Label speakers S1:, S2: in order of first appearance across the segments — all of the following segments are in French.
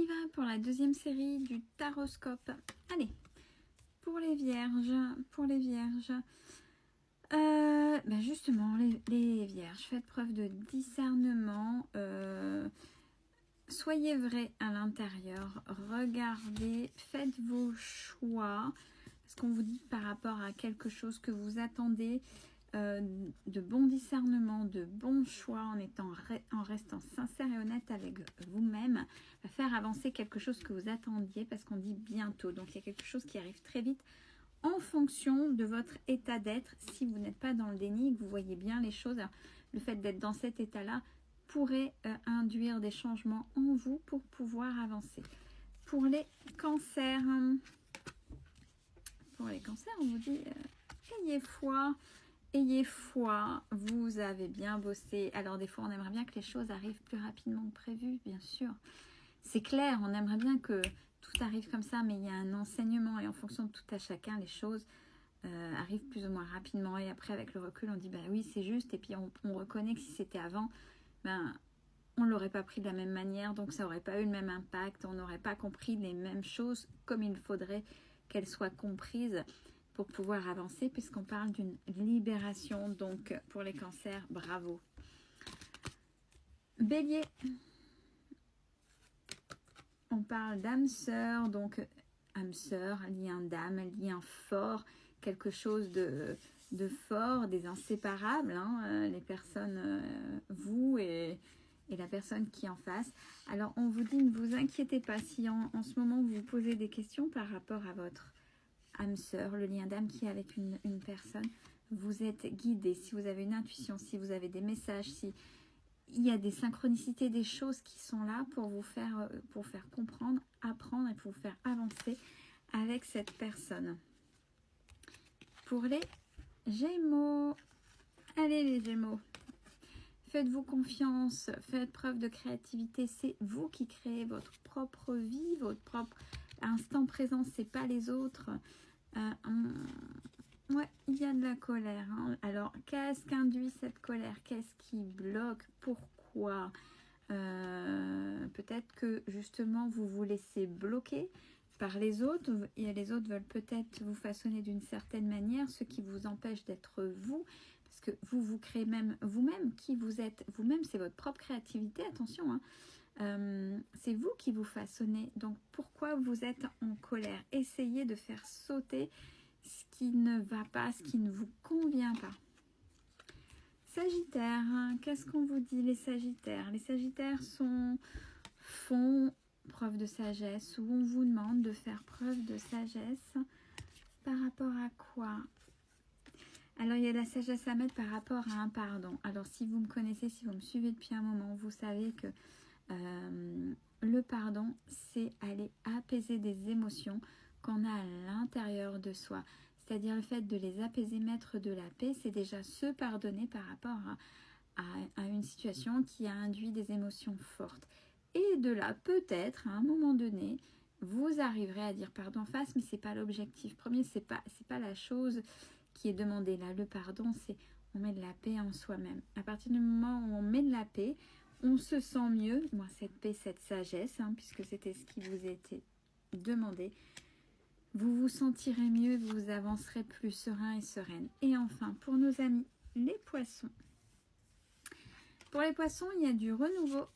S1: y va pour la deuxième série du taroscope. Allez, pour les vierges, justement, les vierges, faites preuve de discernement, soyez vrai à l'intérieur, regardez, faites vos choix, parce qu'on vous dit par rapport à quelque chose que vous attendez, de bon discernement, de bons choix, en restant sincère et honnête avec vous-même, va faire avancer quelque chose que vous attendiez, parce qu'on dit bientôt. Donc il y a quelque chose qui arrive très vite en fonction de votre état d'être. Si vous n'êtes pas dans le déni, que vous voyez bien les choses, alors, le fait d'être dans cet état-là pourrait induire des changements en vous pour pouvoir avancer. Pour les cancers, on vous dit ayez foi, vous avez bien bossé. Alors des fois, on aimerait bien que les choses arrivent plus rapidement que prévu, bien sûr. C'est clair, on aimerait bien que tout arrive comme ça, mais il y a un enseignement et en fonction de tout à chacun, les choses arrivent plus ou moins rapidement. Et après, avec le recul, on dit, bah oui, c'est juste. Et puis, on reconnaît que si c'était avant, on ne l'aurait pas pris de la même manière, donc ça n'aurait pas eu le même impact. On n'aurait pas compris les mêmes choses comme il faudrait qu'elles soient comprises pour pouvoir avancer, puisqu'on parle d'une libération. Donc, pour les cancers, bravo. Bélier, on parle d'âme sœur, donc âme sœur, lien d'âme, lien fort, quelque chose de fort, des inséparables, les personnes, vous et la personne qui est en face. Alors, on vous dit, ne vous inquiétez pas si en ce moment vous vous posez des questions par rapport à votre âme sœur, le lien d'âme qui est avec une personne, vous êtes guidé. Si vous avez une intuition, si vous avez des messages, si il y a des synchronicités, des choses qui sont là pour vous faire comprendre, apprendre et pour vous faire avancer avec cette personne. Pour les Gémeaux, allez les Gémeaux, faites-vous confiance, faites preuve de créativité, c'est vous qui créez votre propre vie, votre propre instant présent, c'est pas les autres. Ouais, il y a de la colère. Alors, qu'est-ce qu'induit cette colère? Qu'est-ce qui bloque? Pourquoi? Peut-être que justement vous vous laissez bloquer par les autres et les autres veulent peut-être vous façonner d'une certaine manière, ce qui vous empêche d'être vous, parce que vous créez même vous-même qui vous êtes. Vous-même, c'est votre propre créativité, attention, c'est vous qui vous façonnez. Donc pourquoi vous êtes en colère? Essayez de faire sauter ce qui ne va pas, ce qui ne vous convient pas. Sagittaire, qu'est-ce qu'on vous dit les Sagittaires? Les Sagittaires font preuve de sagesse, ou on vous demande de faire preuve de sagesse par rapport à quoi? Alors il y a la sagesse à mettre par rapport à un pardon. Alors si vous me connaissez, si vous me suivez depuis un moment, vous savez que le pardon, c'est aller apaiser des émotions qu'on a à l'intérieur de soi. C'est-à-dire le fait de les apaiser, mettre de la paix, c'est déjà se pardonner par rapport à une situation qui a induit des émotions fortes. Et de là, peut-être, à un moment donné, vous arriverez à dire pardon en face, mais ce n'est pas l'objectif premier, c'est pas la chose qui est demandée là. Le pardon, c'est on met de la paix en soi-même. À partir du moment où on met de la paix, on se sent mieux, moi cette paix, cette sagesse, puisque c'était ce qui vous a été demandé, vous vous sentirez mieux, vous avancerez plus serein et sereine. Et enfin, pour nos amis, les poissons. Pour les poissons, il y a du renouveau.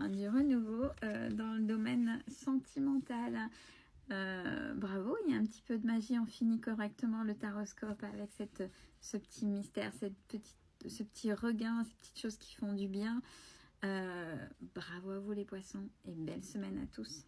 S1: Du renouveau dans le domaine sentimental. Bravo, il y a un petit peu de magie, on finit correctement le taroscope avec ce petit mystère, ce petit regain, ces petites choses qui font du bien. Bravo à vous les poissons et belle semaine à tous.